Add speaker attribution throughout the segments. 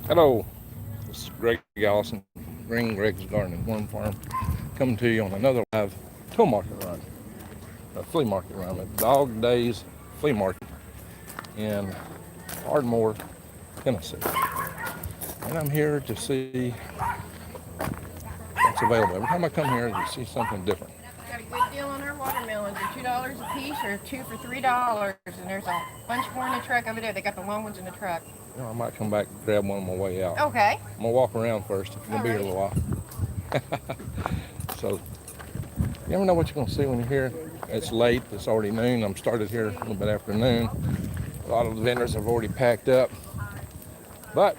Speaker 1: Hello, this is Greg Allison, Green Greg's Garden and Worm Farm, coming to you on another live tool market run, a flea market run, a Dog Days Flea Market in Ardmore, Tennessee. And I'm here to see what's available. Every time I come here, you see something different.
Speaker 2: Got a good deal on our watermelons. They're $2 a piece or two for $3. And there's a bunch more in the truck over there. They got the long ones in the truck.
Speaker 1: You know, I might come back and grab one on my way out.
Speaker 2: Okay.
Speaker 1: I'm gonna walk around first. I'm gonna be here a little while. So you never know what you're gonna see when you're here. It's late. It's already noon. I'm started here a little bit after noon. A lot of the vendors have already packed up. But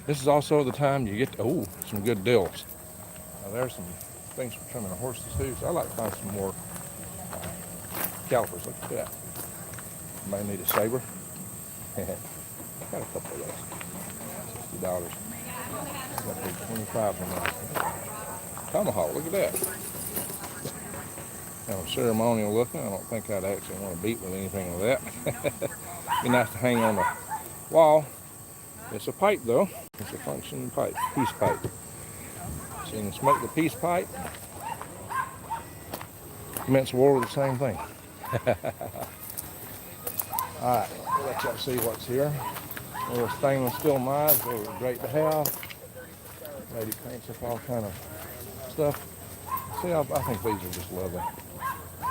Speaker 1: this is also the time you get to, some good deals. Now there's some things for trimming the horses too. So I'd like to find some more calipers. Look at that. You might need a saber. Got a couple of those. $60. Got to pay $25 for that. Tomahawk, look at that. Kind of ceremonial looking. I don't think I'd actually want to beat with anything with that. Be nice to hang on the wall. It's a pipe though. It's a functioning pipe, peace pipe. So you can smoke the peace pipe. Commence war with the same thing. Alright, we'll let y'all see what's here. Little stainless steel knives, they were great to have. Lady paints up all kind of stuff. See, I think these are just lovely.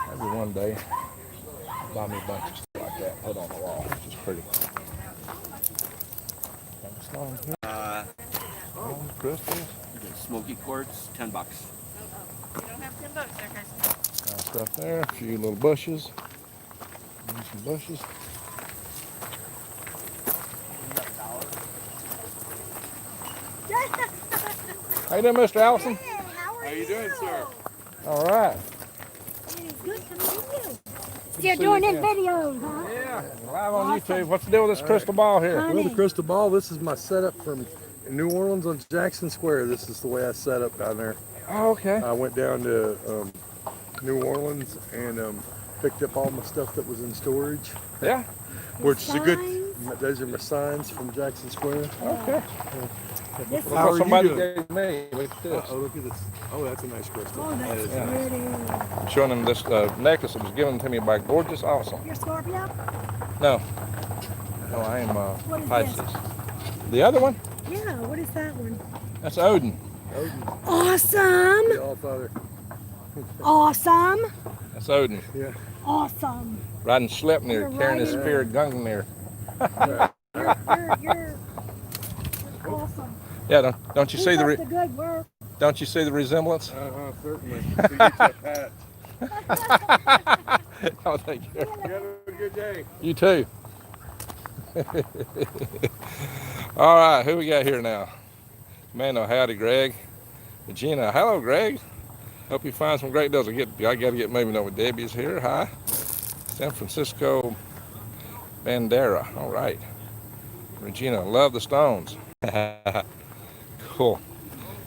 Speaker 1: Maybe one day, buy me a bunch of stuff like that, put on the wall. It's just pretty. Crystals.
Speaker 3: Smoky quartz, $10.
Speaker 2: You don't have $10 there, guys.
Speaker 1: Stuff there, a few little bushes. Some bushes. How you doing, Mr. Allison?
Speaker 4: Hey, how are
Speaker 3: How you doing, sir?
Speaker 1: All right.
Speaker 4: It is good to meet you. You're doing this video, huh?
Speaker 1: Yeah, live on YouTube. What's the deal with this crystal ball here?
Speaker 4: Honey.
Speaker 5: Well, the crystal ball, this is my setup from New Orleans on Jackson Square. This is the way I set up down there.
Speaker 1: Oh, okay.
Speaker 5: I went down to New Orleans and picked up all my stuff that was in storage,
Speaker 1: Yeah.
Speaker 5: which is a good,
Speaker 4: Signs.
Speaker 5: those are my signs from Jackson Square.
Speaker 1: Okay.
Speaker 4: This
Speaker 1: Look
Speaker 5: How
Speaker 1: what
Speaker 5: are you
Speaker 1: somebody
Speaker 5: doing?
Speaker 1: gave me. Look at this.
Speaker 5: Oh, look at this. Oh, that's a nice crystal.
Speaker 4: Oh, that's
Speaker 5: That is-
Speaker 4: pretty.
Speaker 1: Showing them this necklace that was given to me by Gorgeous Awesome.
Speaker 4: Your Scorpio?
Speaker 1: No. No, I am
Speaker 4: What is
Speaker 1: Pisces.
Speaker 4: this?
Speaker 1: The other one?
Speaker 4: Yeah, what is that one?
Speaker 1: That's Odin.
Speaker 5: Odin,
Speaker 4: Awesome!
Speaker 5: the All-Father.
Speaker 4: Awesome!
Speaker 1: That's Odin.
Speaker 5: Yeah.
Speaker 4: Awesome!
Speaker 1: Riding Sleipnir,
Speaker 4: You're
Speaker 1: carrying his
Speaker 4: riding-
Speaker 1: spear Gungnir.
Speaker 4: You're awesome.
Speaker 1: Yeah, don't you see
Speaker 4: Keep
Speaker 1: the
Speaker 4: up the good work.
Speaker 1: don't you see the resemblance?
Speaker 5: Certainly. So you get that hat.
Speaker 1: Oh, thank you.
Speaker 5: You have a good day.
Speaker 1: You too. All right, who we got here now? Man, howdy, Greg. Regina, hello, Greg. Hope you find some great deals. I got to get maybe know Debbie's here. Hi. San Francisco Bandera. All right. Regina, love the Stones. Cool.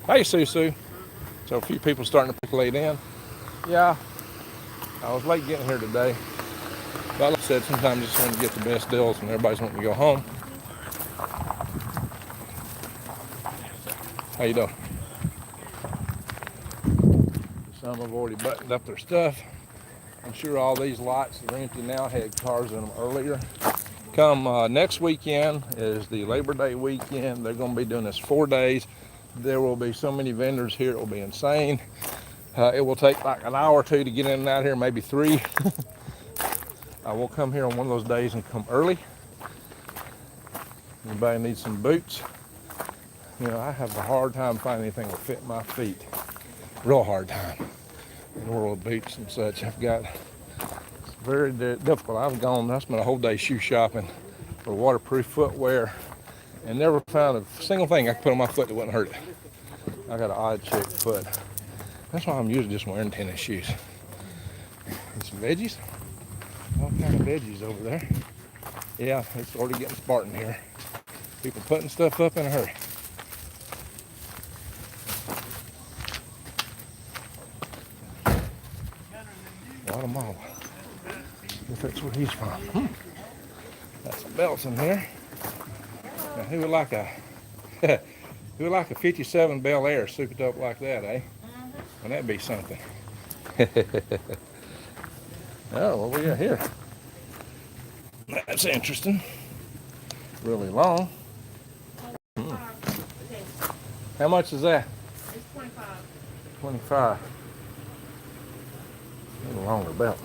Speaker 1: Hey, Susu. So a few people starting to percolate in. Yeah, I was late getting here today. But like I said, sometimes you just want to get the best deals when everybody's wanting to go home. How you doing? Some have already buttoned up their stuff. I'm sure all these lots that are empty now had cars in them earlier. Come next weekend is the Labor Day weekend. They're going to be doing this 4 days. There will be so many vendors here, it will be insane. It will take like an hour or two to get in and out here, maybe 3. I will come here on one of those days and come early. Anybody needs some boots? You know, I have a hard time finding anything that will fit my feet. Real hard time. In the world of boots and such, I've got, it's very difficult. I spent a whole day shoe shopping for waterproof footwear and never found a single thing I could put on my foot that wouldn't hurt it. I got an odd shaped foot. That's why I'm usually just wearing tennis shoes. And some veggies. All kind of veggies over there. Yeah, it's already getting Spartan here. People putting stuff up in a hurry. Guatemala. If that's where he's from. Got some belts in here. Now who would like a Who like a 57 Bel Air souped up like that, eh? Wouldn't that be something? Oh, what we got here? That's interesting. Really long. How much is that?
Speaker 2: It's 25.
Speaker 1: 25. A little longer belt.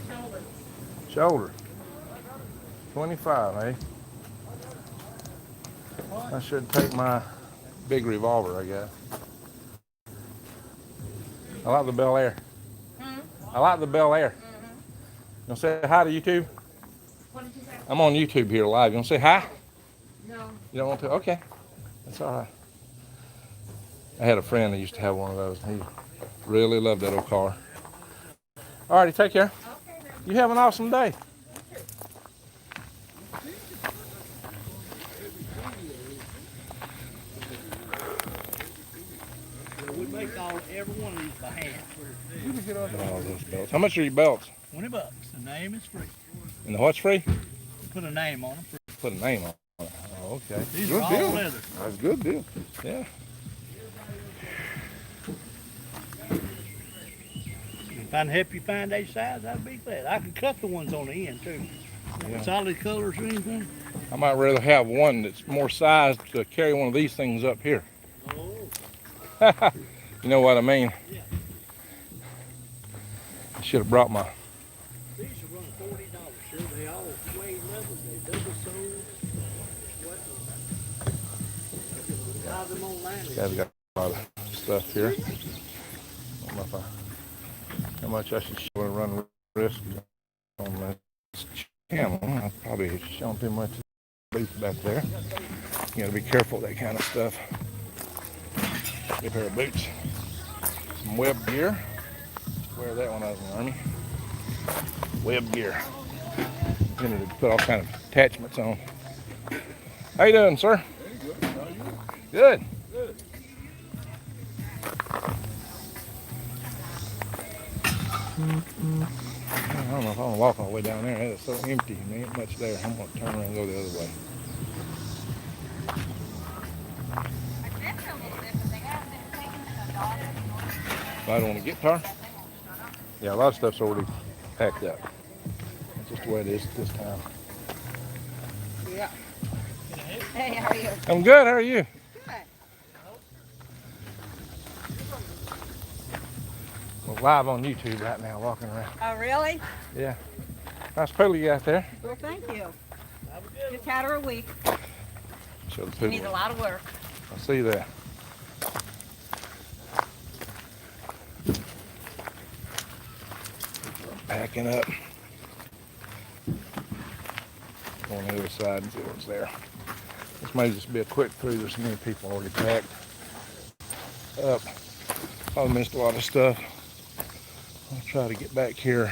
Speaker 2: Shoulder.
Speaker 1: Shoulder. 25, eh? I should take my big revolver, I guess. I like the Bel Air. I like the Bel Air. You want to say hi to YouTube?
Speaker 2: What did you say?
Speaker 1: I'm on YouTube here live. You want to say hi?
Speaker 2: No.
Speaker 1: You don't want to? Okay. That's all right. I had a friend that used to have one of those. He really loved that old car. All righty, take care.
Speaker 2: Okay, then.
Speaker 1: You have an awesome day.
Speaker 6: We make every one of these by hand.
Speaker 1: All those belts. How much are your belts?
Speaker 6: $20. The name is free.
Speaker 1: And the what's free?
Speaker 6: Put a name on them.
Speaker 1: Put a name on it. Oh, okay.
Speaker 6: These
Speaker 1: Good
Speaker 6: are all
Speaker 1: deal.
Speaker 6: leather.
Speaker 1: That's a good deal. Yeah.
Speaker 6: If I can help you find a size, I'd be glad. I can cut the ones on the end too.
Speaker 1: Yeah.
Speaker 6: Solid colors or anything.
Speaker 1: I might rather have one that's more sized to carry one of these things up here.
Speaker 6: Oh.
Speaker 1: You know what I mean?
Speaker 6: Yeah.
Speaker 1: I should have brought my.
Speaker 6: These will run $40, sure. They all suede leather. They double soled. Buy them online.
Speaker 1: Guys got a lot of stuff here. I don't know if how much I should show and run risk on this channel. I probably shown too much boots back there. You gotta be careful with that kind of stuff. Good pair of boots. Some web gear. Wear that when I was in the Army. Web gear. Intended to put all kind of attachments on. How you doing, sir? Good. I don't know if I'm gonna walk all the way down there. It's so empty. There ain't much there. I'm gonna turn around and go the other way. I don't want a guitar. Yeah, a lot of stuff's already packed up. That's just the way it is this time.
Speaker 2: Yeah. Hey, how are you?
Speaker 1: I'm good. How are you?
Speaker 2: Good.
Speaker 1: We're live on YouTube right now, walking around.
Speaker 2: Oh, really?
Speaker 1: Yeah. Nice poodle you got there.
Speaker 2: Well, thank you. Just had her a week.
Speaker 1: Show the
Speaker 2: She
Speaker 1: poodle.
Speaker 2: needs a lot of work.
Speaker 1: I see that. Packing up. Go on the other side and see what's there. This may just be a quick through. There's so many people already packed up. Probably missed a lot of stuff. I'll try to get back here.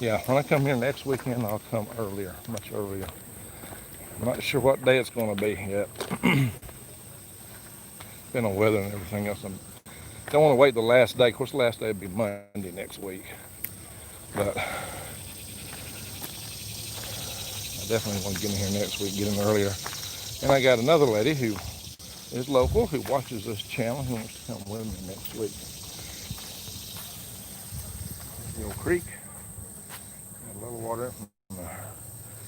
Speaker 1: Yeah, when I come here next weekend, I'll come earlier, much earlier. I'm not sure what day it's going to be yet. Depending on weather and everything else. I don't want to wait the last day. Of course, the last day will be Monday next week. But I definitely want to get in here next week, get in earlier. And I got another lady who is local, who watches this channel, who wants to come with me next week. The old creek. Got a little water from the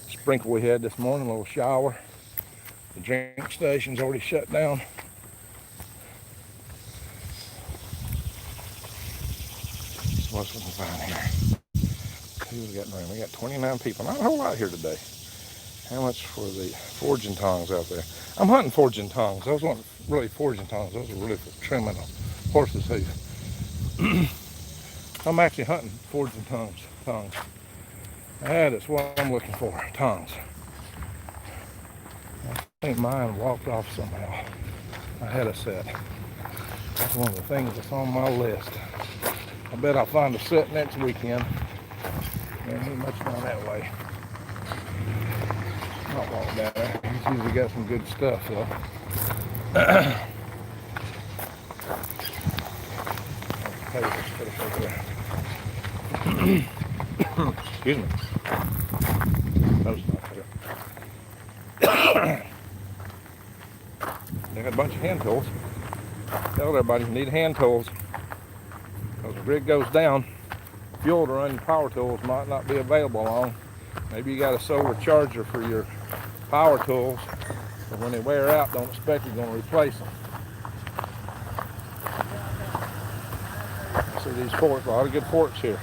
Speaker 1: sprinkle we had this morning, a little shower. The drink station's already shut down. What's we can find here? Who we got in the room? We got 29 people. Not a whole lot here today. How much for the forging tongs out there? I'm hunting forging tongs. Those weren't really forging tongs. Those are really for trimming a horse's hoof. I'm actually hunting forging tongs. That's what I'm looking for. Tongs. I think mine walked off somehow. I had a set. That's one of the things that's on my list. I bet I'll find a set next weekend. Yeah, he much down that way. Not walk down there. He's usually got some good stuff though. Put it over there. Excuse me. That was not bunch of hand tools. Tell everybody you need hand tools. Because if the rig goes down, fuel to run your power tools might not be available long. Maybe you got a solar charger for your power tools, but when they wear out, don't expect you're going to replace them. See these forks, a lot of good forks here.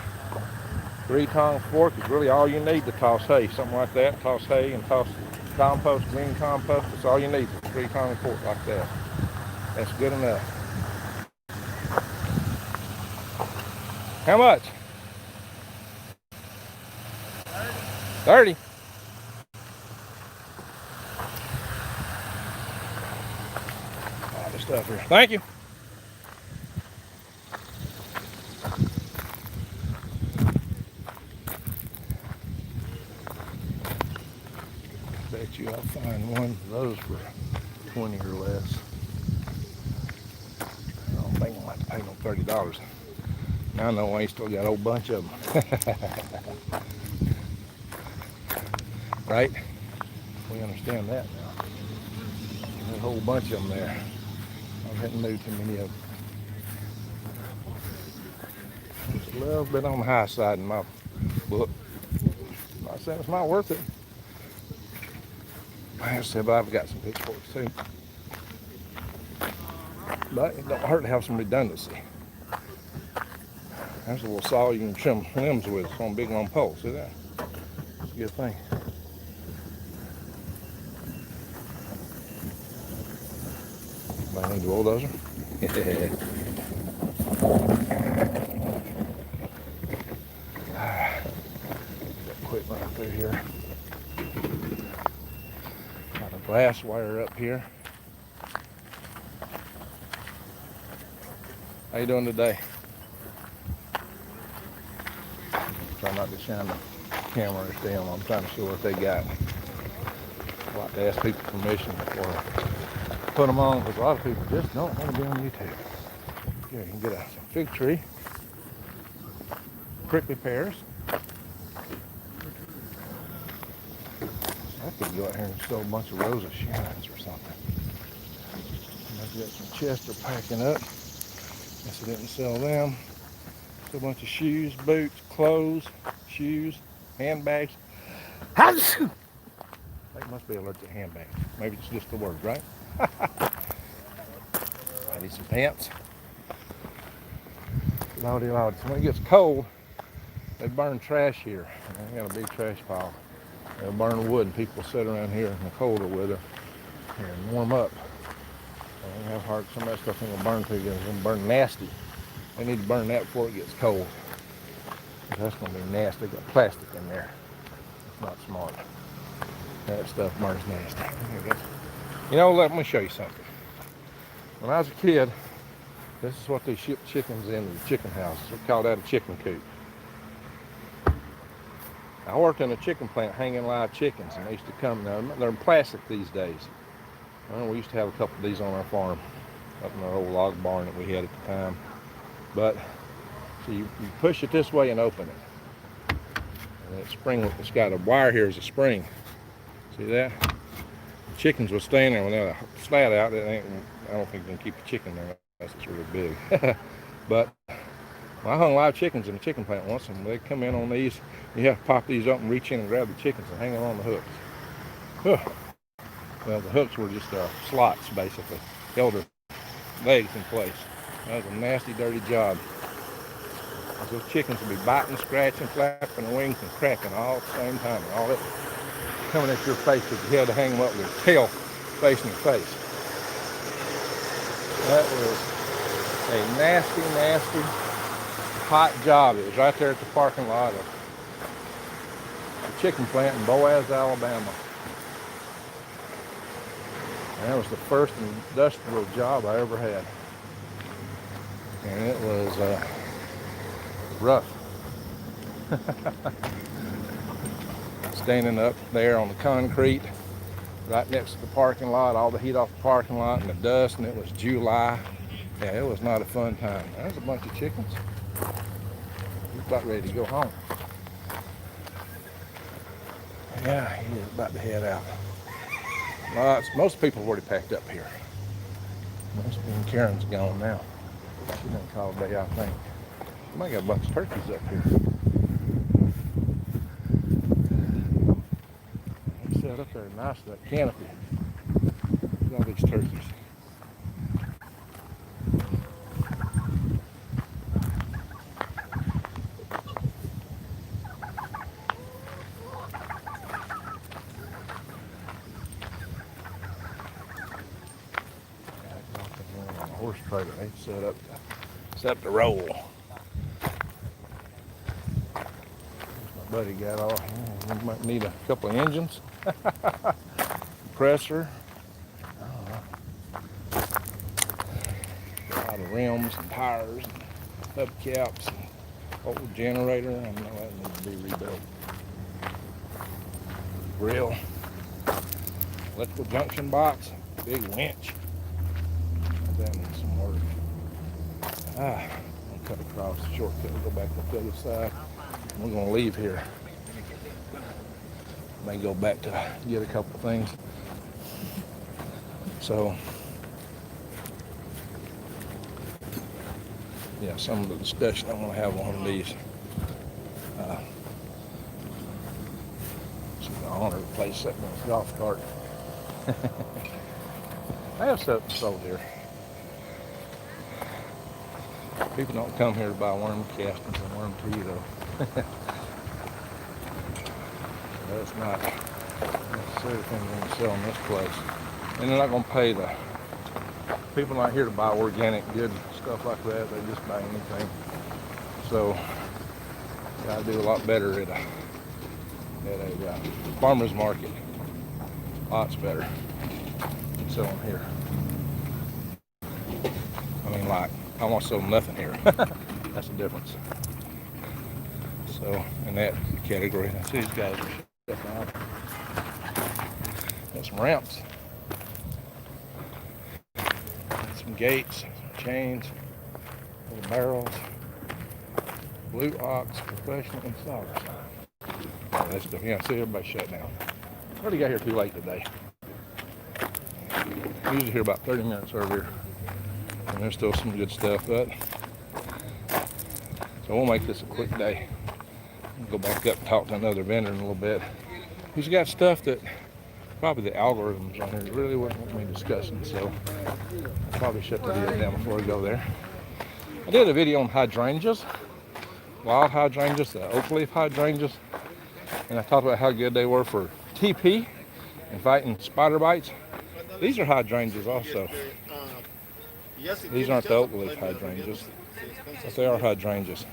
Speaker 1: 3-tong fork is really all you need to toss hay, something like that. Toss hay and toss compost, green compost. That's all you need, is a 3-tong fork like that. That's good enough. How much? 30. All the stuff here. Thank you. Bet you I'll find one of those for 20 or less. I don't think I'll have to pay no $30. I know I ain't still got a whole bunch of them. Right? We understand that now. There's a whole bunch of them there. I haven't moved too many of them. Just a little bit on the high side in my book. I'm not saying it's not worth it. I said, but I've got some pitchforks too. But it don't hurt to have some redundancy. There's a little saw you can trim limbs with. It's on a big long pole. See that? It's a good thing. I need the bulldozer. Equipment up through here. Got a glass wire up here. How you doing today? Try not to shine the camera or them. I'm trying to see what they got. I like to ask people permission before I put them on, because a lot of people just don't want to be on YouTube. Here, you can get a fig tree, prickly pears. I could go out here and sell a bunch of Rosa Sharons or something. I've got some Chester packing up. Guess I didn't sell them. A bunch of shoes, boots, clothes, shoes, handbags. That must be allergic to handbags. Maybe it's just the word, right? I need some pants. Lordy, lordy. So when it gets cold, they burn trash here. They got a big trash pile. They'll burn wood, and people sit around here in the colder weather and warm up. They have hard. Some of that stuff ain't gonna burn too good. It's gonna burn nasty. They need to burn that before it gets cold. That's going to be nasty. They got plastic in there. It's not smart. That stuff burns nasty. You know, let me show you something. When I was a kid, this is what they shipped chickens in the chicken houses. We call that a chicken coop. I worked in a chicken plant hanging live chickens, and they used to come. Now, they're in plastic these days. We used to have a couple of these on our farm, up in our old log barn that we had at the time. But so you push it this way and open it. And that spring, it's got a wire here as a spring. See that? The chickens will stay in there when they're flat out. I don't think you can keep a chicken there unless it's really big. But I hung live chickens in the chicken plant once, and they come in on these. You have to pop these up and reach in and grab the chickens and hang them on the hooks. Well, the hooks were just slots, basically. Held their legs in place. That was a nasty, dirty job. Those chickens would be biting, scratching, flapping their wings and cracking all at the same time. And all that coming at your face because you had to hang them up with their tail facing your face. That was a nasty, nasty, hot job. It was right there at the parking lot of the chicken plant in Boaz, Alabama. And that was the first industrial job I ever had. And it was rough. Standing up there on the concrete right next to the parking lot, all the heat off the parking lot and the dust, and it was July. Yeah, it was not a fun time. There's a bunch of chickens. He's about ready to go home. Yeah, he is about to head out. Most people have already packed up here. Must be Karen's gone now. She done called a day, I think. We might got a bunch of turkeys up here. They set up there nice, that canopy. Look at all these turkeys. Horse trailer, they set up to roll. My buddy got all, we might need a couple of engines, compressor, a lot of rims and tires, and hubcaps, and old generator, I know that needs to be rebuilt. Grill, electrical junction box, big winch. That needs some work. I'll cut across the shortcut and go back up the other side. We're gonna leave here. May go back to get a couple things. So, yeah, some of the discussion I'm gonna have on these. She's gonna honor the place sitting in this golf cart. I have stuff sold here. People don't come here to buy worm castings and worm tea, though. That's not necessarily the thing they're going to sell in this place. And they're not going to pay the people not here to buy organic, good stuff like that. They just buy anything. So, you got to do a lot better at a farmer's market. Lots better than selling here. I mean, like, I want to sell nothing here. That's the difference. So, in that category, I see these guys are stepping out. Got some ramps, some gates, some chains, little barrels, blue ox, professional installers. Oh, that's good. Yeah, see everybody shut down. Already got here too late today. Usually here about 30 minutes earlier. And there's still some good stuff, but so we'll make this a quick day. Go back up and talk to another vendor in a little bit. He's got stuff that probably the algorithms on here really wouldn't want me discussing, so I'll probably shut the video down before I go there. I did a video on hydrangeas, wild hydrangeas, the oak leaf hydrangeas, and I talked about how good they were for TP and fighting spider bites. These are hydrangeas also. These aren't the oak leaf hydrangeas, but they are hydrangeas.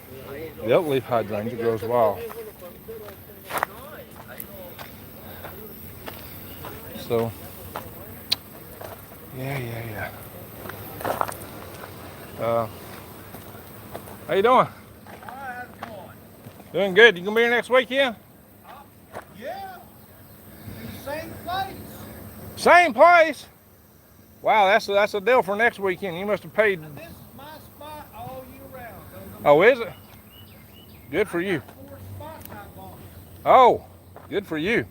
Speaker 1: The oak leaf hydrangea grows wild. So, yeah. How you doing? Doing good. You gonna be here next weekend?
Speaker 6: Yeah. Same place.
Speaker 1: Same place? Wow, that's a deal for next weekend. You must have paid.
Speaker 6: This is my spot all year round.
Speaker 1: Oh, is it? Good for you.
Speaker 6: 4 spots I bought.
Speaker 1: Oh, good for you.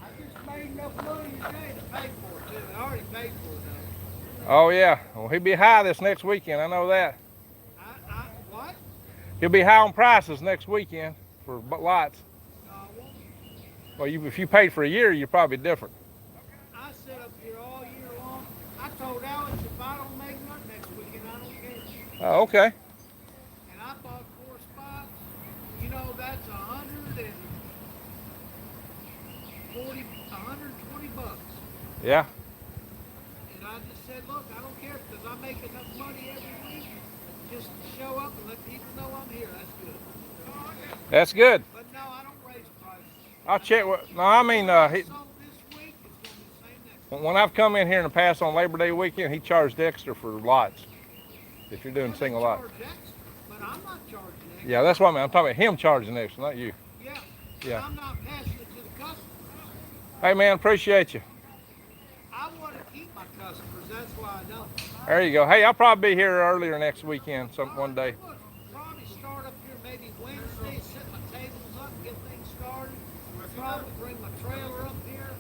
Speaker 6: I just made enough money today to pay for it too. I already paid for it though.
Speaker 1: Oh yeah. Well, he'll be high this next weekend. I know that.
Speaker 6: What?
Speaker 1: He'll be high on prices next weekend for lots.
Speaker 6: No, I won't.
Speaker 1: Well, if you paid for a year, you're probably different.
Speaker 6: I sit up here all year long. I told Alex if I don't make nothing next weekend, I don't care.
Speaker 1: Oh, okay.
Speaker 6: And I bought 4 spots. You know, that's 120 bucks.
Speaker 1: Yeah.
Speaker 6: And I just said, look, I don't care because I make enough money every week. Just show up and let people know I'm here. That's good.
Speaker 1: That's good.
Speaker 6: But no, I don't raise prices.
Speaker 1: I'll check what. No, I mean,
Speaker 6: So this week, it's going to be the same next week.
Speaker 1: when I've come in here in the past on Labor Day weekend, he charged extra for lots. If you're doing single lot.
Speaker 6: Charge extra, but I'm not charging extra.
Speaker 1: Yeah, that's what I mean. I'm talking about him charging extra, not you.
Speaker 6: Yeah.
Speaker 1: Yeah.
Speaker 6: I'm not passing it to the customer.
Speaker 1: Hey man, appreciate you.
Speaker 6: I want to keep my customers. That's why I don't.
Speaker 1: There you go. Hey, I'll probably be here earlier next weekend, one day.
Speaker 6: Look, probably start up here maybe Wednesday, set my tables up, get things started. Probably bring my trailer up here.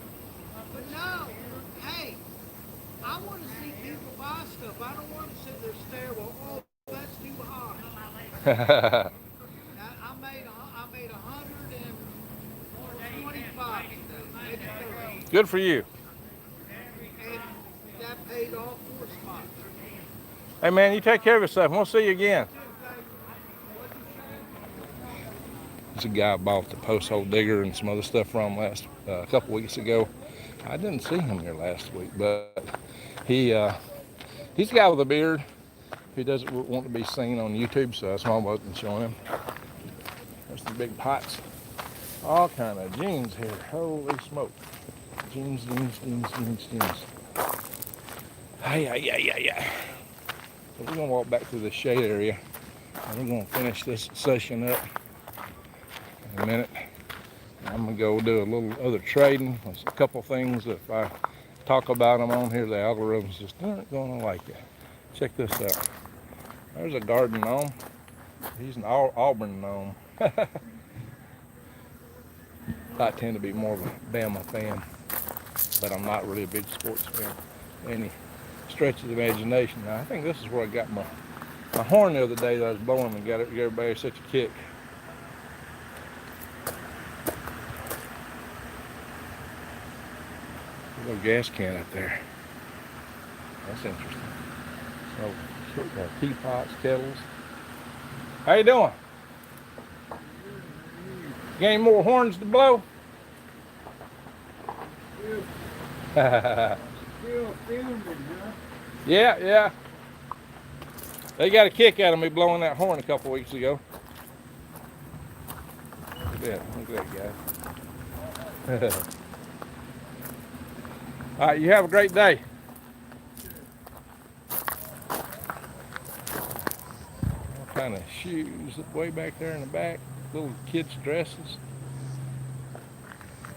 Speaker 6: But no, hey, I want to see people buy stuff. I don't want to sit there stare. Well, oh, that's too high. I made 125 today, maybe 30,
Speaker 1: Good for you.
Speaker 6: and that paid all 4 spots.
Speaker 1: Hey man, you take care of yourself. We'll see you again. There's a guy I bought the post hole digger and some other stuff from last a couple weeks ago. I didn't see him here last week, but he's a guy with a beard. He doesn't want to be seen on YouTube, so that's why I wasn't showing him. There's some big pots. All kind of jeans here. Holy smoke. Jeans. Yeah. So we're gonna walk back to the shade area and we're gonna finish this session up in a minute. I'm gonna go do a little other trading. There's a couple things that if I talk about them on here, the algorithms just aren't gonna like it. Check this out. There's a garden gnome. He's an Auburn gnome. I tend to be more of a Bama fan, but I'm not really a big sports fan. Any stretch of the imagination. Now, I think this is where I got my horn the other day that I was blowing and got everybody such a kick. A little gas can up there. That's interesting. So, teapots, kettles. How you doing? Got any more horns to blow?
Speaker 6: Still filming, huh?
Speaker 1: Yeah. They got a kick out of me blowing that horn a couple weeks ago. Look at that guy. All right, you have a great day. All kind of shoes way back there in the back. Little kids' dresses.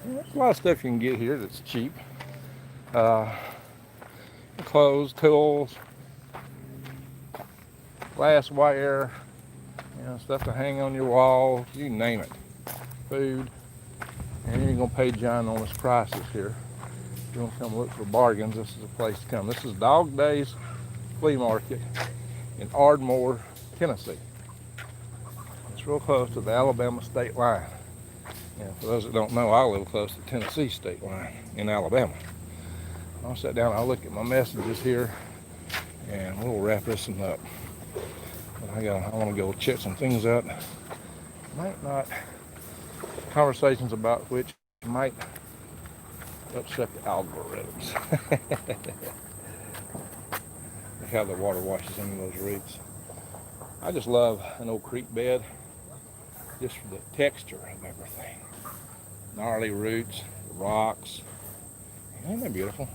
Speaker 1: There's a lot of stuff you can get here that's cheap. Clothes, tools, glass wire, stuff to hang on your wall, you name it. Food. And you're gonna pay ginormous prices here. If you want to come look for bargains, this is a place to come. This is Dog Days Flea Market in Ardmore, Tennessee. It's real close to the Alabama state line. And for those that don't know, I live close to the Tennessee state line in Alabama. I'll sit down, I'll look at my messages here, and we'll wrap this one up. But I want to go check some things out. Might not, conversations about which might upset the algorithms. Look how the water washes into those roots. I just love an old creek bed, just for the texture of everything. Gnarly roots, rocks. Ain't that beautiful?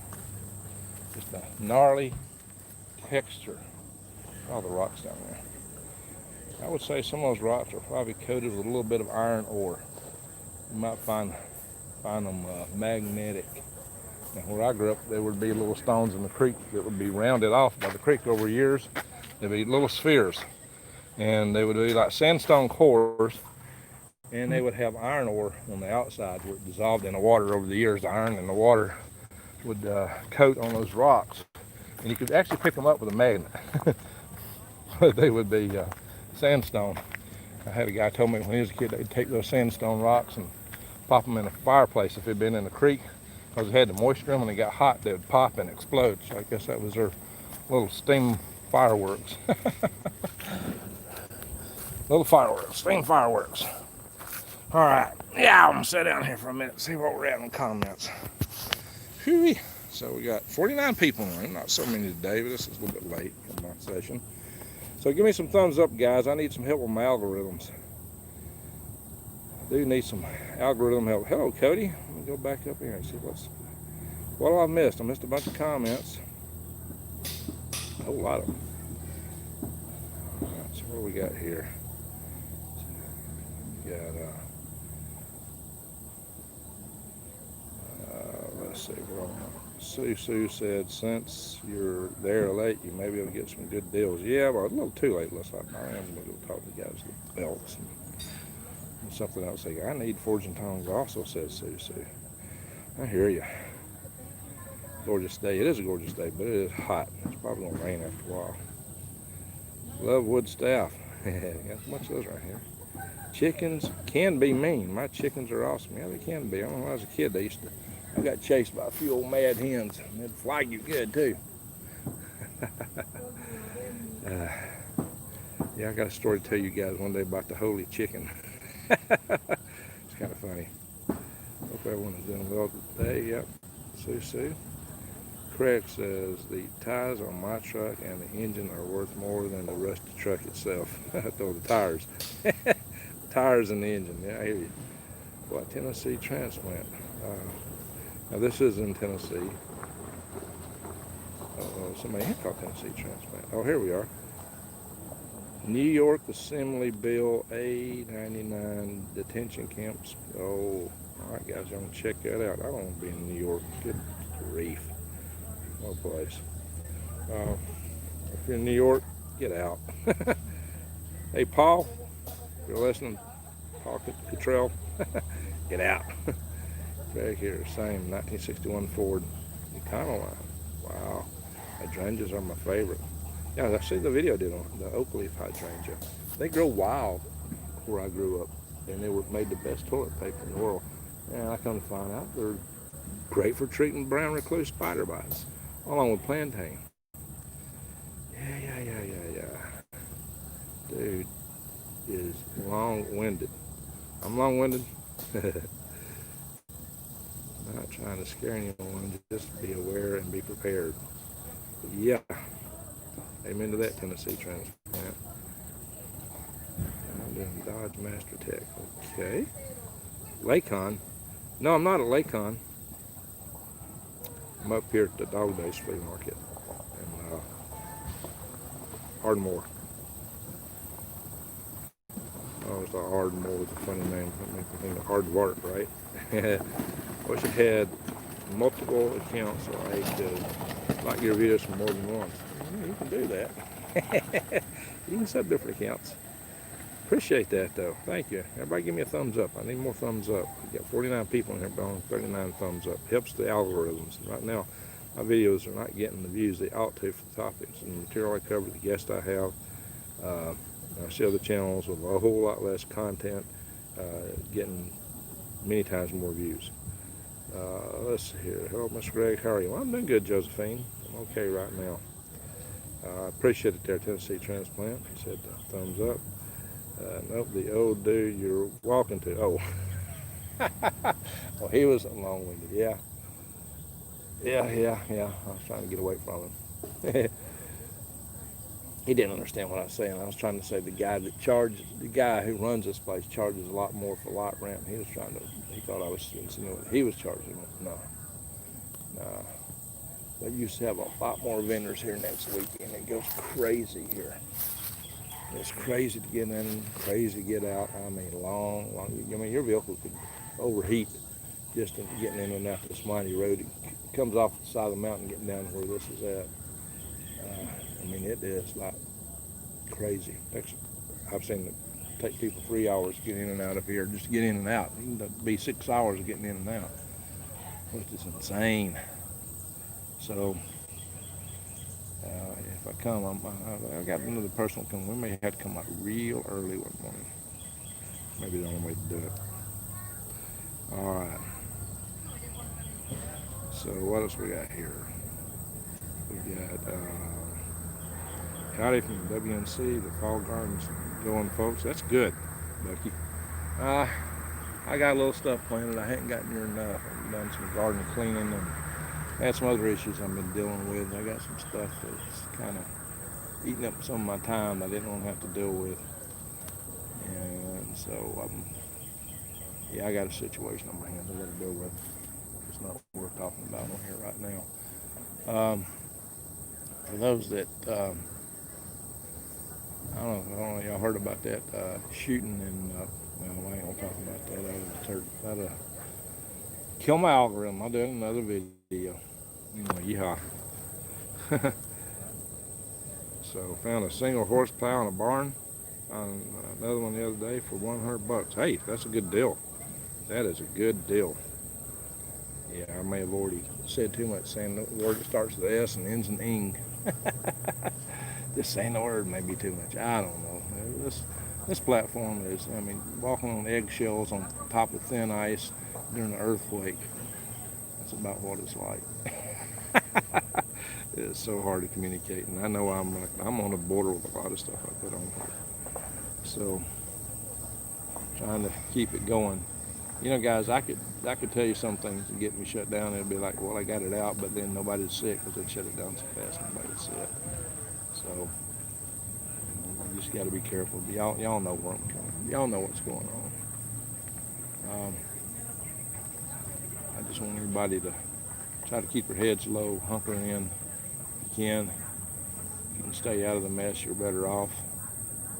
Speaker 1: Just a gnarly texture. All the rocks down there. I would say some of those rocks are probably coated with a little bit of iron ore. You might find them magnetic. Now, where I grew up, there would be little stones in the creek that would be rounded off by the creek over years. There'd be little spheres, and they would be like sandstone cores, and they would have iron ore on the outside where it dissolved in the water over the years. The iron and the water would coat on those rocks, and you could actually pick them up with a magnet. But they would be sandstone. I had a guy told me when he was a kid they'd take those sandstone rocks and pop them in a fireplace if they'd been in the creek, because it had the moisture in them. When they got hot, they would pop and explode. So I guess that was their little steam fireworks. Little fireworks, steam fireworks. All right, yeah, I'm gonna sit down here for a minute, see where we're at in the comments. Whew. So we got 49 people in the room, not so many today, but this is a little bit late in my session. So give me some thumbs up, guys. I need some help with my algorithms. I do need some algorithm help. Hello, Cody. Let me go back up here and see what I missed. I missed a bunch of comments. A whole lot of them. All right, so what do we got here? We got, let's see, Sue said, since you're there late, you may be able to get some good deals. Yeah, well, a little too late, looks like. I am going to go talk to the guys with belts and something else. I need forging tongs also, says Sue. I hear you. Gorgeous day. It is a gorgeous day, but it is hot. It's probably gonna rain after a while. Love wood staff. Got a bunch of those right here. Chickens can be mean. My chickens are awesome. Yeah, they can be. I remember when I was a kid, I got chased by a few old mad hens. And they'd flag you good too. Yeah, I got a story to tell you guys one day about the holy chicken. It's kind of funny. Hope everyone is doing well today. Yep. Sue. Craig says the tires on my truck and the engine are worth more than the rusty truck itself. Though the tires. Tires and the engine. Yeah, I hear you. Well, Tennessee transplant. Now this is in Tennessee. Somebody had called Tennessee transplant. Oh, here we are. New York Assembly Bill A99 detention camps. Oh, all right, guys, y'all can check that out. I don't want to be in New York. Good grief. No place. If you're in New York, get out. Hey, Paul, if you're listening, Paul Cottrell, get out. Back here, same 1961 Ford Econoline. Wow, hydrangeas are my favorite. Yeah, I see the video I did on the oak leaf hydrangea. They grow wild where I grew up, and they were made the best toilet paper in the world. And I come to find out they're great for treating brown recluse spider bites, along with plantain. Yeah. Dude is long-winded. I'm long-winded. Not trying to scare anyone, just be aware and be prepared. Yeah. Amen to that, Tennessee transplant. I'm doing Dodge Master Tech. Okay. Lakon. No, I'm not at Lakon. I'm up here at the Dog Days Flea Market in Ardmore. Oh, it's not Ardmore. It's a funny name. That makes me think of hard work, right? Wish I had multiple accounts so I could like your videos from more than once. Yeah, you can do that. You can set different accounts. Appreciate that though. Thank you. Everybody give me a thumbs up. I need more thumbs up. We got 49 people in here, but only 39 thumbs up. Helps the algorithms. Right now, my videos are not getting the views they ought to for the topics and the material I cover, the guests I have. I see other channels with a whole lot less content getting many times more views. Let's see here. Hello, Mr. Greg. How are you? Well, I'm doing good, Josephine. I'm okay right now. I appreciate it there, Tennessee transplant. He said thumbs up. Nope, the old dude you're walking to. Oh. Well, he was long-winded. Yeah. I was trying to get away from him. He didn't understand what I was saying. I was trying to say the guy who runs this place charges a lot more for lot rent. He thought I was insinuating he was charging. No. They used to have a lot more vendors here next weekend. It goes crazy here. It's crazy to get in, crazy to get out. I mean, your vehicle could overheat just getting in and out this mighty road. It comes off the side of the mountain getting down to where this is at. It is like crazy. I've seen it take people 3 hours to get in and out of here, just to get in and out. It can be 6 hours of getting in and out, which is insane. So, if I come, I got another person coming. We may have to come out real early one morning. Maybe the only way to do it. All right. So what else we got here? We got howdy from WNC, the fall garden's going, folks. That's good, Becky. I got a little stuff planted. I hadn't gotten near enough. I've done some garden cleaning and had some other issues I've been dealing with. I got some stuff that's kind of eating up some of my time I didn't want to have to deal with. And so, I got a situation on my hands I got to deal with. It's not worth talking about on here right now. For those that, I don't know, y'all heard about that shooting in, I ain't gonna talk about that. That'll kill my algorithm. I'll do it in another video. Anyway, yeehaw. So found a single horse plow in a barn. Found another one the other day for $100. Hey, that's a good deal. That is a good deal. Yeah, I may have already said too much saying the word that starts with S and ends in ing. Just saying the word may be too much. I don't know. This platform is, I mean, walking on eggshells on top of thin ice during an earthquake. That's about what it's like. It's so hard to communicate, and I know I'm on the border with a lot of stuff I put on here. So trying to keep it going. You know, guys, I could tell you some things and get me shut down. It'd be like, well, I got it out, but then nobody's sick because they shut it down so fast. Nobody's sick. So you just got to be careful. Y'all know where I'm going. Y'all know what's going on. I just want everybody to try to keep their heads low, hunker in. If you can stay out of the mess, you're better off.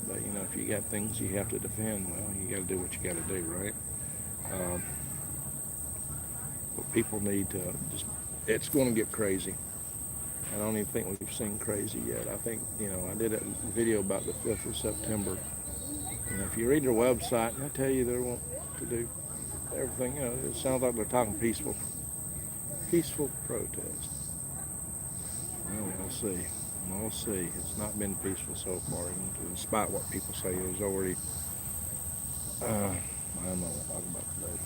Speaker 1: But you know, if you got things you have to defend, well, you got to do what you got to do, right? But people need to it's going to get crazy. I don't even think we've seen crazy yet. I think, you know, I did a video about the 5th of September. And if you read their website, and I tell you they want to do everything, you know, it sounds like they're talking peaceful protest. Well, we'll see. We'll see. It's not been peaceful so far, despite what people say. There's already, I don't know what I'm talking about today.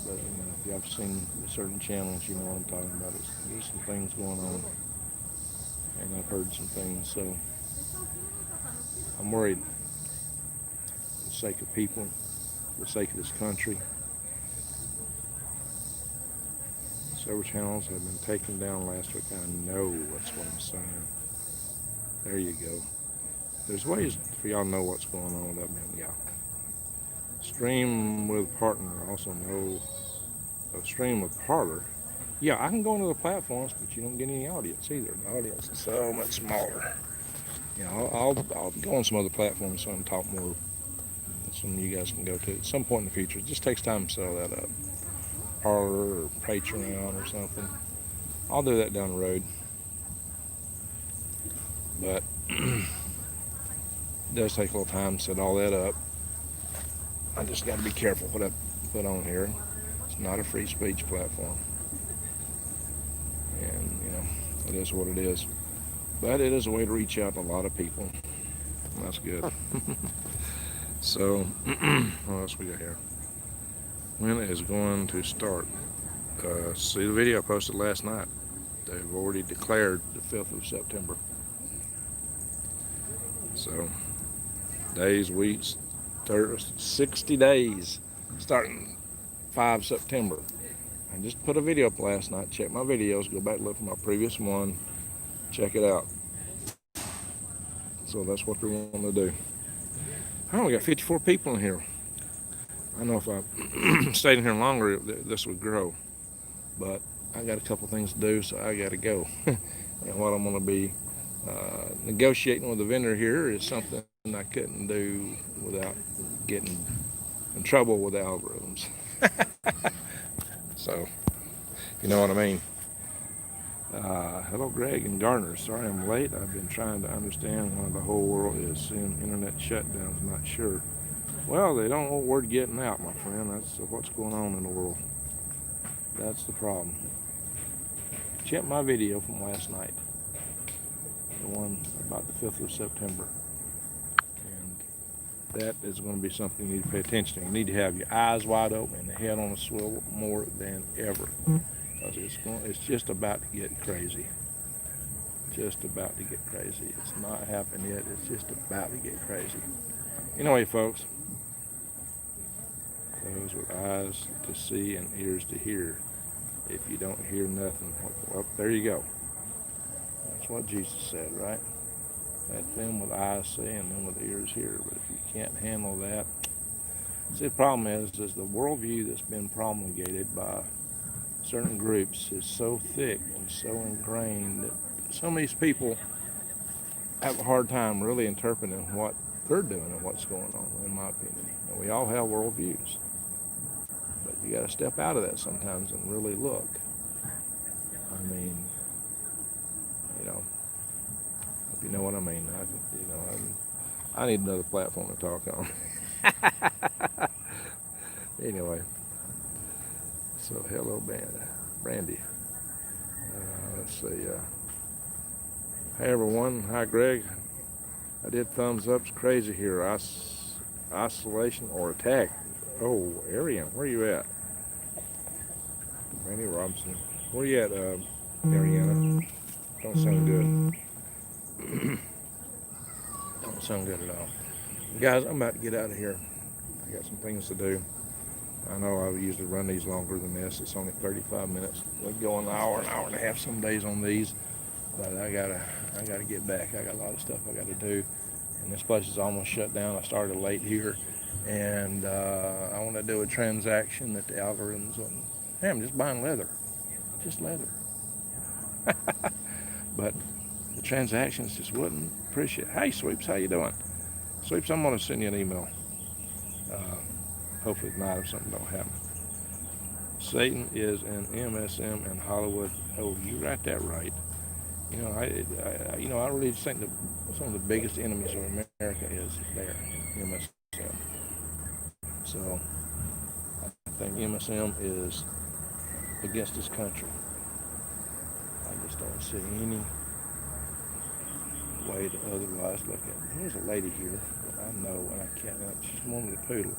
Speaker 1: But, you know, if you've seen certain channels, you know what I'm talking about. There's some things going on. And I've heard some things, so I'm worried for the sake of people, for the sake of this country. Several channels have been taken down last week. I know that's what I'm saying. There you go. There's ways for y'all to know what's going on without being, yeah. Stream with partner, also know a stream with parlor. Yeah, I can go into the platforms, but you don't get any audience either. The audience is so much smaller. You know, I'll go on some other platforms so I can talk more. Some you guys can go to at some point in the future. It just takes time to set that up. Parlor or Patreon or something. I'll do that down the road. But it does take a little time to set all that up. I just got to be careful what I put on here. It's not a free speech platform. And, you know, it is what it is. But it is a way to reach out to a lot of people. And that's good. So, what else we got here? When is going to start? See the video I posted last night. They've already declared the 5th of September. So, days, weeks, 60 days, starting 5 September. I just put a video up last night. Check my videos. Go back and look for my previous one. Check it out. So that's what they're wanting to do. Oh, we got 54 people in here. I know if I stayed in here longer, this would grow. But I got a couple things to do, so I got to go. And what I'm going to be negotiating with the vendor here is something I couldn't do without getting in trouble with the algorithms. So, you know what I mean. Hello, Greg and Garner. Sorry I'm late. I've been trying to understand why the whole world is seeing internet shutdowns. Not sure. Well, they don't want word getting out, my friend. That's what's going on in the world. That's the problem. Check my video from last night. The one about the 5th of September. And that is going to be something you need to pay attention to. You need to have your eyes wide open and the head on a swivel more than ever. Because it's just about to get crazy. Just about to get crazy. It's not happened yet. It's just about to get crazy. Anyway, folks, those with eyes to see and ears to hear. If you don't hear nothing, well, there you go. That's what Jesus said, right? Let them with eyes see and them with ears hear. But if you can't handle that, see, the problem is the worldview that's been promulgated by certain groups is so thick and so ingrained that some of these people have a hard time really interpreting what they're doing and what's going on, in my opinion. And we all have worldviews. But you got to step out of that sometimes and really look. I mean, you know, if you know what I mean. I need another platform to talk on. Anyway, So hello, Brandy. Let's see. Hey everyone. Hi Greg. I did thumbs up. It's crazy here. Isolation or attack. Oh, Arian, where you at? Randy Robinson. Where you at, Ariana? Don't sound good. Don't sound good at all. Guys, I'm about to get out of here. I got some things to do. I know I usually run these longer than this. It's only 35 minutes. We go an hour and a half some days on these. But I gotta get back. I got a lot of stuff I gotta do. And this place is almost shut down. I started late here. And I want to do a transaction that the algorithms wouldn't. Hey, I'm just buying leather. Just leather. But the transactions just wouldn't appreciate. Hey, Sweeps, how you doing? Sweeps, I'm going to send you an email. Hopefully tonight if something don't happen. Satan is an MSM in Hollywood. Oh, you got that right. You know, I really think that some of the biggest enemies of America is there, MSM. So I think MSM is against this country. I just don't see any way to otherwise look at it. There's a lady here that I know, and I can't. She's one with a poodle.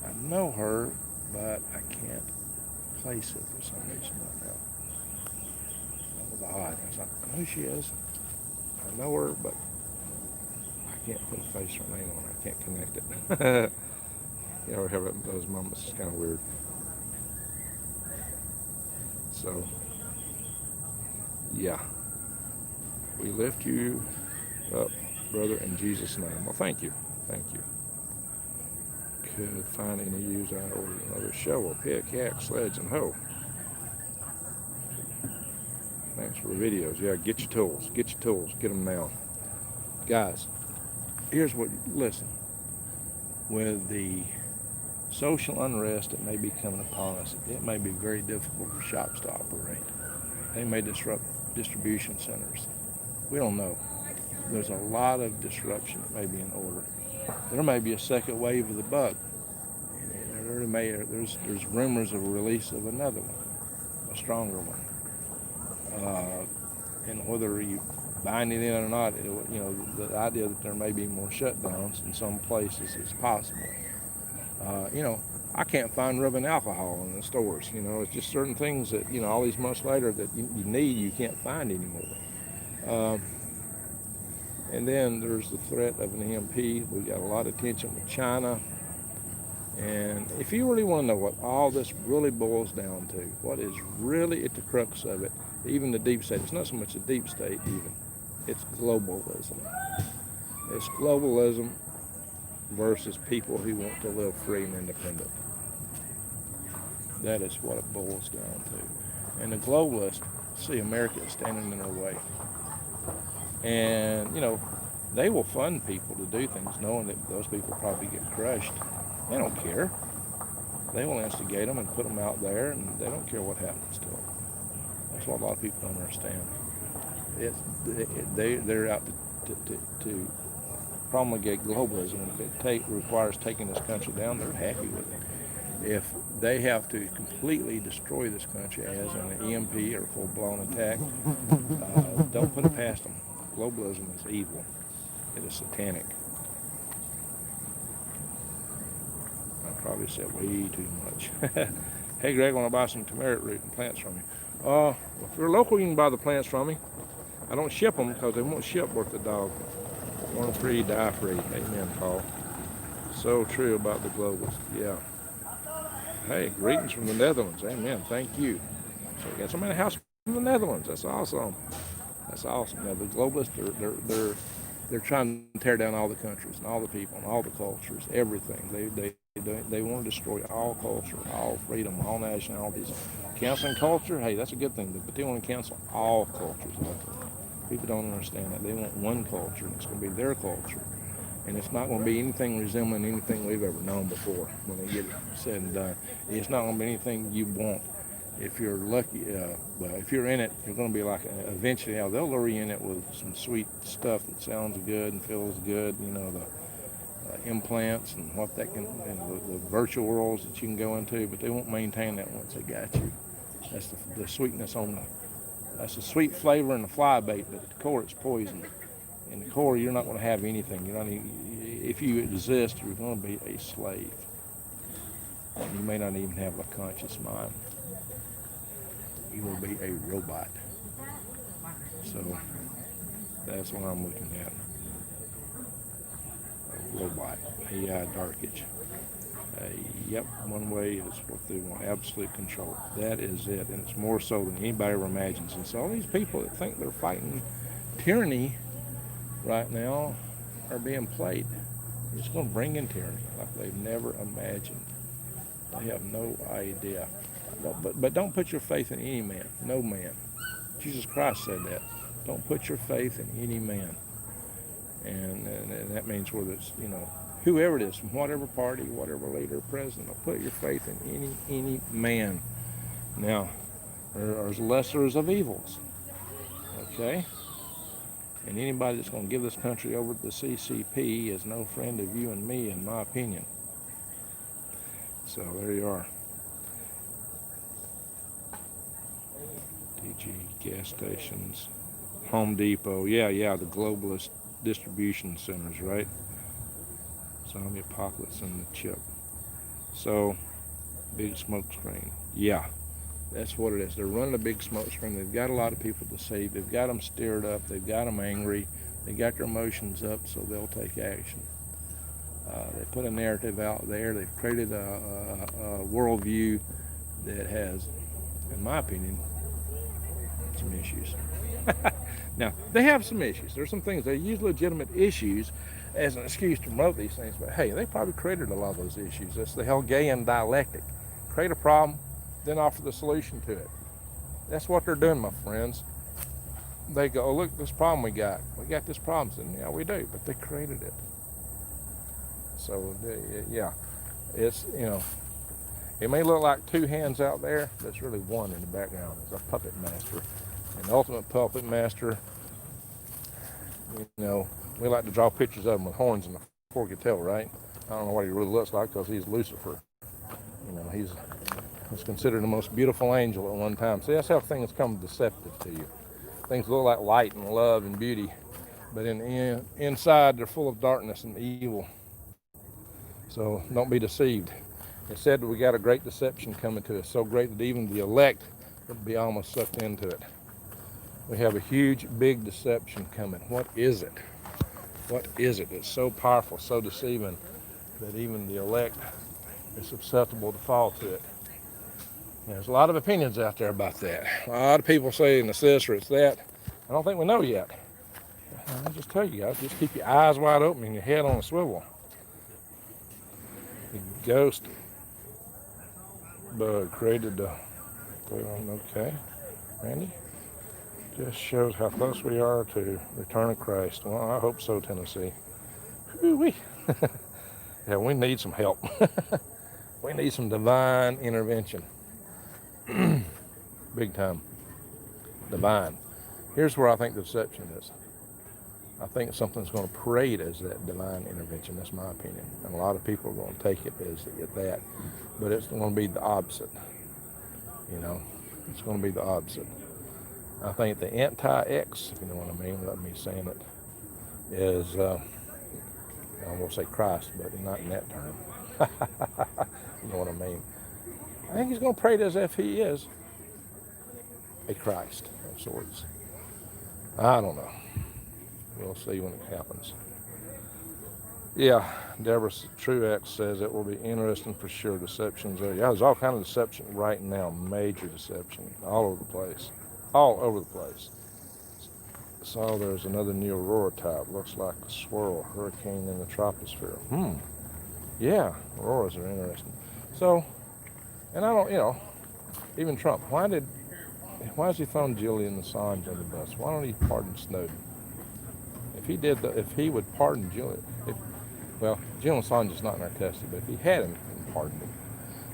Speaker 1: I know her, but I can't place it for some reason right now. That was odd. I was like, I know who she is. I know her, but I can't put a face or name on her. I can't connect it. You ever have those moments? It's kind of weird. So, yeah. We lift you up, brother, in Jesus' name. Well, thank you. Thank you. Could find any use I ordered another shovel, pick, hack, sledge, and hoe. Thanks for the videos. Yeah, get your tools. Get your tools. Get them now. Guys, here's what, listen. With the social unrest that may be coming upon us, it may be very difficult for shops to operate. They may disrupt distribution centers. We don't know. There's a lot of disruption that may be in order. There may be a second wave of the bug. There's rumors of a release of another one, a stronger one. And whether you bind it in or not, the idea that there may be more shutdowns in some places is possible. I can't find rubbing alcohol in the stores. It's just certain things that, all these months later that you need, you can't find anymore. And then there's the threat of an EMP. We got a lot of tension with China. And if you really want to know what all this really boils down to, what is really at the crux of it, even the deep state, it's not so much a deep state even, it's globalism. It's globalism versus people who want to live free and independent. That is what it boils down to. And the globalists see America standing in their way. And, they will fund people to do things knowing that those people probably get crushed. They don't care. They will instigate them and put them out there, and they don't care what happens to them. That's what a lot of people don't understand. They're out to promulgate globalism. If it requires taking this country down, they're happy with it. If they have to completely destroy this country as an EMP or full-blown attack, don't put it past them. Globalism is evil. It is satanic. I probably said way too much. Hey Greg, I want to buy some turmeric root and plants from you. If you're local, you can buy the plants from me. I don't ship them because they won't ship worth a dog. Born free, die free. Amen, Paul. So true about the globalists. Yeah. Hey, greetings from the Netherlands. Amen. Thank you. So we got somebody in the house from the Netherlands. That's awesome. That's awesome. Now the globalists, they're trying to tear down all the countries and all the people and all the cultures, everything. They want to destroy all culture, all freedom, all nationalities. Canceling culture, hey, that's a good thing, but they want to cancel all cultures out there. People don't understand that. They want one culture, and it's going to be their culture. And it's not going to be anything resembling anything we've ever known before when they get it said and done. It's not going to be anything you want. If you're lucky, well, if you're in it, you're going to be like, eventually, they'll lure you in it with some sweet stuff that sounds good and feels good, implants and what that can, and the virtual worlds that you can go into, but they won't maintain that once they got you. That's the sweetness on the, that's the sweet flavor in the fly bait, but at the core it's poison. In the core, you're not going to have anything. You're not even, if you exist, you're going to be a slave. And you may not even have a conscious mind. You will be a robot. So that's what I'm looking at. A robot, AI darkage. Yep, one way is what they want, absolute control. That is it, and it's more so than anybody ever imagines. And so all these people that think they're fighting tyranny right now are being played. They're just going to bring in tyranny like they've never imagined. They have no idea. But don't put your faith in any man, no man. Jesus Christ said that. Don't put your faith in any man. And that means whether it's, whoever it is, from whatever party, whatever leader, president, don't put your faith in any man. Now, there's lessers of evils, okay? And anybody that's going to give this country over to the CCP is no friend of you and me, in my opinion. So there you are. DG gas stations, Home Depot, yeah, the globalist distribution centers, right? Zombie apocalypse in the chip. So, big smoke screen. Yeah, that's what it is. They're running a big smoke screen. They've got a lot of people to save. They've got them stirred up. They've got them angry. They got their emotions up, so they'll take action. They put a narrative out there. They've created a worldview that has, in my opinion, some issues. Now, they have some issues. There's some things. They use legitimate issues as an excuse to promote these things, but hey, they probably created a lot of those issues. That's the Hegelian dialectic. Create a problem, then offer the solution to it. That's what they're doing, my friends. They go, oh, look, this problem we got. We got this problem. And yeah, we do, but they created it. So, yeah, it's, it may look like two hands out there, but it's really one in the background. It's a puppet master. And the ultimate puppet master, we like to draw pictures of him with horns and a forked tail, right? I don't know what he really looks like because he's Lucifer. He's considered the most beautiful angel at one time. See, that's how things come deceptive to you. Things look like light and love and beauty, but inside they're full of darkness and evil. So don't be deceived. It said that we got a great deception coming to us, so great that even the elect would be almost sucked into it. We have a huge, big deception coming. What is it? What is it? It's so powerful, so deceiving that even the elect is susceptible to fall to it. There's a lot of opinions out there about that. A lot of people saying it's this or it's that. I don't think we know yet. I'll just tell you guys, just keep your eyes wide open and your head on a swivel. The ghost bug created the, okay, Randy? Just shows how close we are to return of Christ. Well, I hope so, Tennessee. Woo-wee. Yeah, we need some help. We need some divine intervention. Big time. Divine. Here's where I think the deception is. I think something's going to parade as that divine intervention. That's my opinion. And a lot of people are going to take it as that. But it's going to be the opposite. It's going to be the opposite. I think the anti-X, if you know what I mean, let me saying it, is, I won't say Christ, but not in that term. You know what I mean? I think he's going to pray it as if he is a Christ of sorts. I don't know. We'll see when it happens. Yeah, Deborah Truex says it will be interesting for sure. Deceptions there. Yeah, there's all kind of deception right now. Major deception all over the place. All over the place. Saw there's another new aurora type. Looks like a swirl hurricane in the troposphere. Yeah, auroras are interesting. So, and I don't, even Trump. Why has he thrown Julian Assange under the bus? Why don't he pardon Snowden? If he would pardon Julian, Julian Assange is not in our custody, but if he hadn't pardoned him,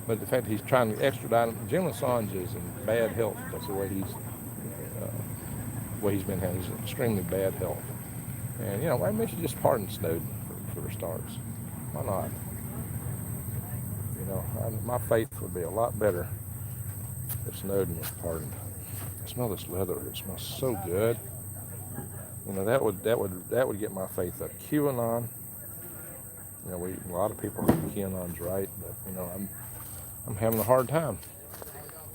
Speaker 1: but the fact that he's trying to extradite him, Julian Assange is in bad health because the way he's been handled. He's in extremely bad health. And, maybe we should just pardon Snowden for starts. Why not? You know, my faith would be a lot better if Snowden was pardoned. I smell this leather. It smells so good. You know, that would get my faith up. QAnon. You know, a lot of people think QAnon's right, but you know, I'm having a hard time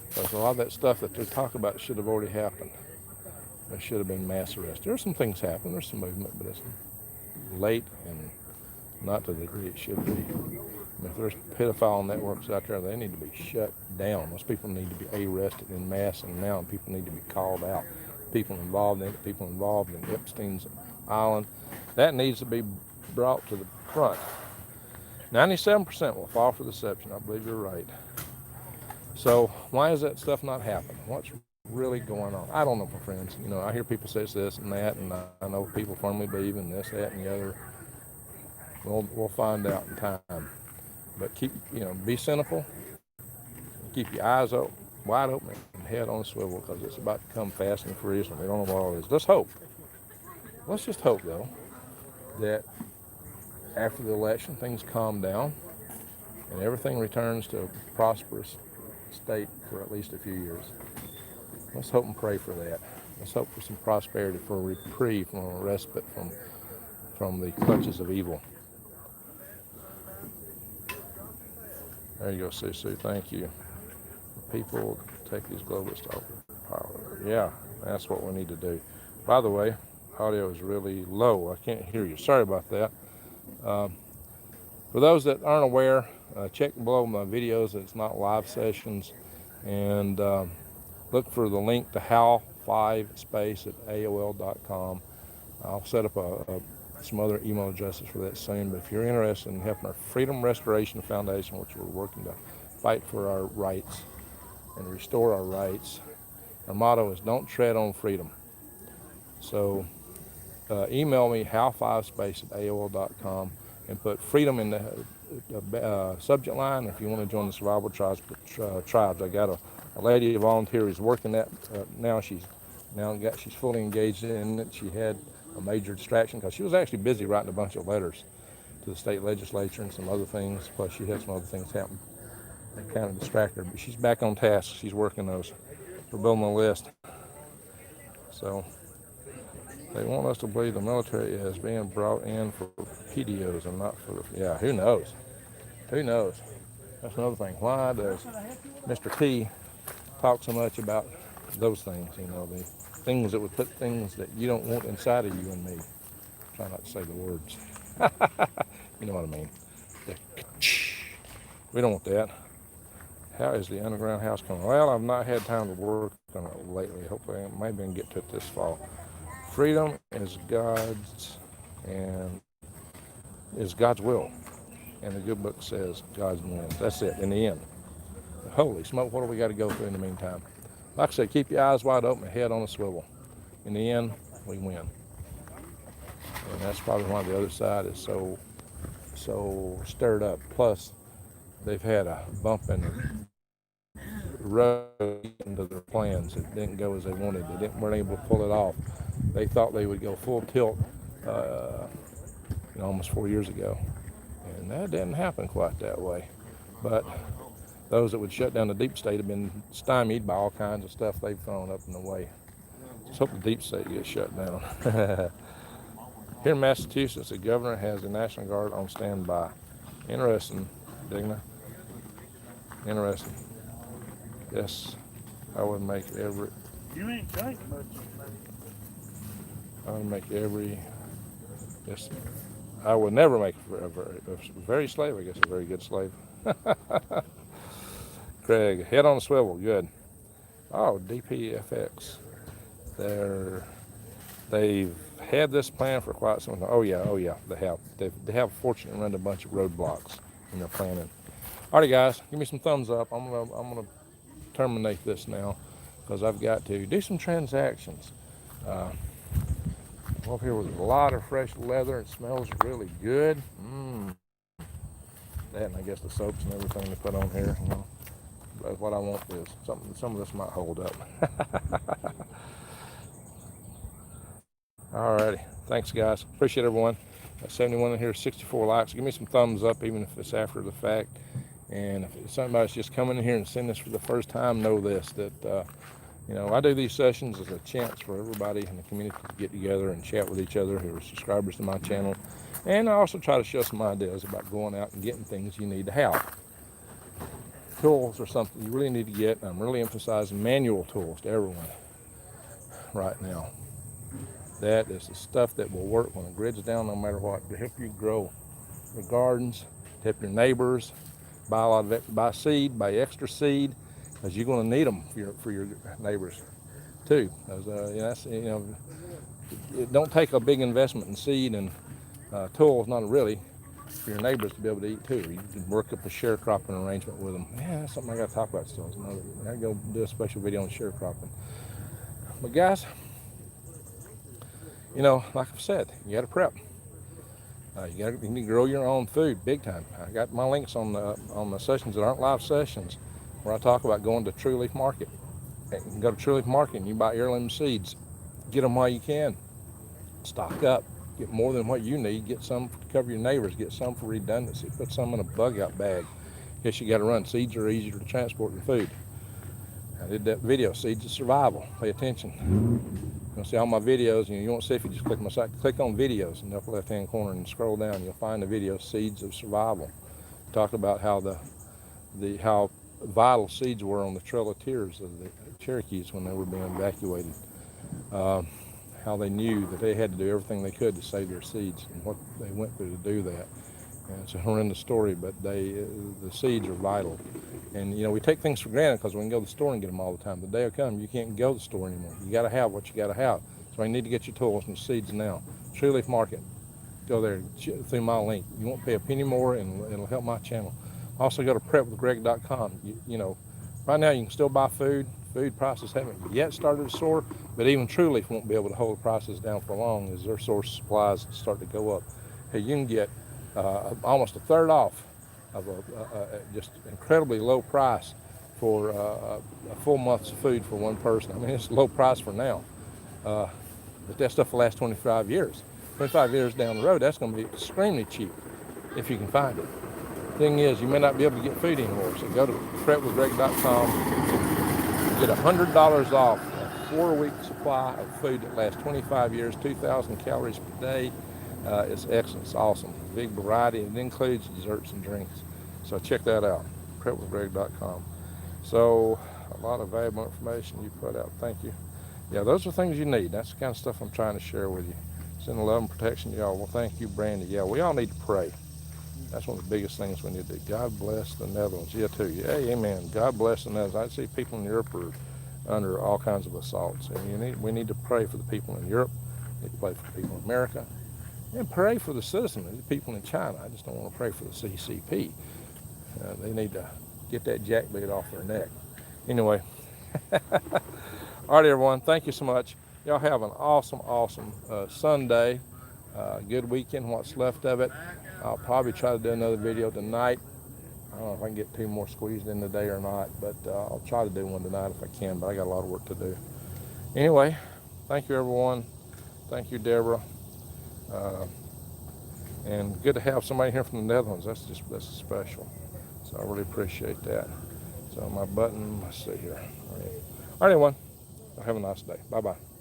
Speaker 1: because a lot of that stuff that they're talking about should have already happened. There should have been mass arrests. There's some things happening. There's some movement, but it's late and not to the degree it should be. And if there's pedophile networks out there, they need to be shut down. Those people need to be arrested in mass, and now people need to be called out. People involved in it, people involved in Epstein's Island, that needs to be brought to the front. 97% will fall for deception. I believe you're right. So why is that stuff not happening? What's really going on? I don't know, my friends. You know, I hear people say it's this and that, and I know people firmly believe in this, that, and the other. We'll find out in time. But be cynical. Keep your eyes wide open and head on a swivel, because it's about to come fast and furious, and we don't know what all it is. Let's hope. Let's just hope, though, that after the election things calm down and everything returns to a prosperous state for at least a few years. Let's hope and pray for that. Let's hope for some prosperity, for a reprieve, from a respite from the clutches of evil. There you go, Sue. Thank you. People take these globalists off power. Yeah, that's what we need to do. By the way, audio is really low. I can't hear you. Sorry about that. For those that aren't aware, check below my videos. It's not live sessions. And look for the link to hal5space at AOL.com. I'll set up some other email addresses for that soon. But if you're interested in helping our Freedom Restoration Foundation, which we're working to fight for our rights and restore our rights, our motto is don't tread on freedom. So email me hal5space at AOL.com and put freedom in the subject line if you want to join the survival tribes. I got a lady, a volunteer, who's working that now. She's fully engaged in it. She had a major distraction because she was actually busy writing a bunch of letters to the state legislature and some other things. Plus she had some other things happen that kind of distracted her. But she's back on task. She's working those. We're building a list. So they want us to believe the military is being brought in for PDOs and not for yeah, who knows? Who knows? That's another thing. Why does Mr. T talk so much about those things, you know, the things that would put things that you don't want inside of you and me? Try not to say the words. You know what I mean. We don't want that. How is the underground house coming? Well, I've not had time to work on it lately. Hopefully, maybe I can get to it this fall. Freedom is God's will. And the good book says God's wins. That's it, in the end. Holy smoke, what do we got to go through in the meantime? Like I said, keep your eyes wide open and head on a swivel. In the end, we win. And that's probably why the other side is so stirred up. Plus, they've had a bump in the road into their plans. It didn't go as they wanted. They weren't able to pull it off. They thought they would go full tilt almost 4 years ago. And that didn't happen quite that way. But those that would shut down the deep state have been stymied by all kinds of stuff they've thrown up in the way. Just hope the deep state gets shut down. Here in Massachusetts, the governor has the National Guard on standby. Interesting, Digna. Interesting. Yes, I would make every...
Speaker 7: You ain't saying much.
Speaker 1: I would make every... Yes, I would never make a very slave, I guess a very good slave. Craig, head on a swivel, good. Oh, DPFX. They've had this plan for quite some time. Oh yeah, they have. They have fortunately run a bunch of roadblocks in their planning. Alrighty, guys, give me some thumbs up. I'm gonna terminate this now because I've got to do some transactions. Over here with a lot of fresh leather. It smells really good. That, and I guess the soaps and everything they put on here. You know, but what I want is some of this might hold up. Alrighty, thanks guys. Appreciate everyone. 71 in here, 64 likes. Give me some thumbs up, even if it's after the fact. And if somebody's just coming in here and seeing this for the first time, know this, that you know, I do these sessions as a chance for everybody in the community to get together and chat with each other who are subscribers to my channel. And I also try to share some ideas about going out and getting things you need to have. Tools are something you really need to get. I'm really emphasizing manual tools to everyone right now. That is the stuff that will work when the grid's down, no matter what, to help you grow your gardens, to help your neighbors, buy a lot of buy seed, buy extra seed, because you're going to need them for your neighbors too. Because it don't take a big investment in seed and tools, not really, for your neighbors to be able to eat too. You can work up a sharecropping arrangement with them. Yeah, that's something I got to talk about still. I got to go do a special video on sharecropping. But guys, you know, like I've said, you got to prep. You need to grow your own food, big time. I got my links on the sessions that aren't live sessions, where I talk about going to True Leaf Market. You can go to True Leaf Market and you buy heirloom seeds. Get them while you can. Stock up. Get more than what you need. Get some to cover your neighbors. Get some for redundancy. Put some in a bug out bag. Guess you got to run. Seeds are easier to transport than food. I did that video, Seeds of Survival. Pay attention. You'll see all my videos. You won't see if you just click my site. Click on videos in the upper left-hand corner and scroll down. You'll find the video, Seeds of Survival. Talk about how how vital seeds were on the Trail of Tears of the Cherokees when they were being evacuated. How they knew that they had to do everything they could to save their seeds, and what they went through to do that. And it's a horrendous story, but the seeds are vital. And you know, we take things for granted because we can go to the store and get them all the time. The day will come you can't go to the store anymore. You got to have what you got to have. So you need to get your tools and seeds now. True Leaf Market. Go there through my link. You won't pay a penny more, and it'll help my channel. Also go to prepwithgreg.com. You know, right now you can still buy food. Food prices haven't yet started to soar, but even True Leaf won't be able to hold prices down for long as their source supplies start to go up. Hey, you can get almost a third off of a just incredibly low price for a full month's food for one person. I mean, it's a low price for now, but that stuff will last 25 years. 25 years down the road, that's going to be extremely cheap if you can find it. Thing is, you may not be able to get food anymore, so go to prepwithgreg.com. Get $100 off a 4-week supply of food that lasts 25 years, 2,000 calories per day. It's excellent, it's awesome. Big variety, it includes desserts and drinks. So check that out, prepwithgreg.com. So a lot of valuable information you put out, thank you. Yeah, those are things you need. That's the kind of stuff I'm trying to share with you. Send love and protection to y'all. Well, thank you, Brandy. Yeah, we all need to pray. That's one of the biggest things we need to do. God bless the Netherlands. Yeah, too. Yeah, amen. God bless the Netherlands. I see people in Europe are under all kinds of assaults. And we need to pray for the people in Europe. We need to pray for the people in America. And pray for the citizens, the people in China. I just don't want to pray for the CCP. They need to get that jackbait off their neck. Anyway. All right, everyone. Thank you so much. Y'all have an awesome Sunday. Good weekend, what's left of it. I'll probably try to do another video tonight. I don't know if I can get 2 more squeezed in today or not, but I'll try to do one tonight if I can, but I got a lot of work to do. Anyway, thank you, everyone. Thank you, Deborah. And good to have somebody here from the Netherlands. That's special. So I really appreciate that. So my button, let's see here. All right, everyone. Have a nice day. Bye-bye.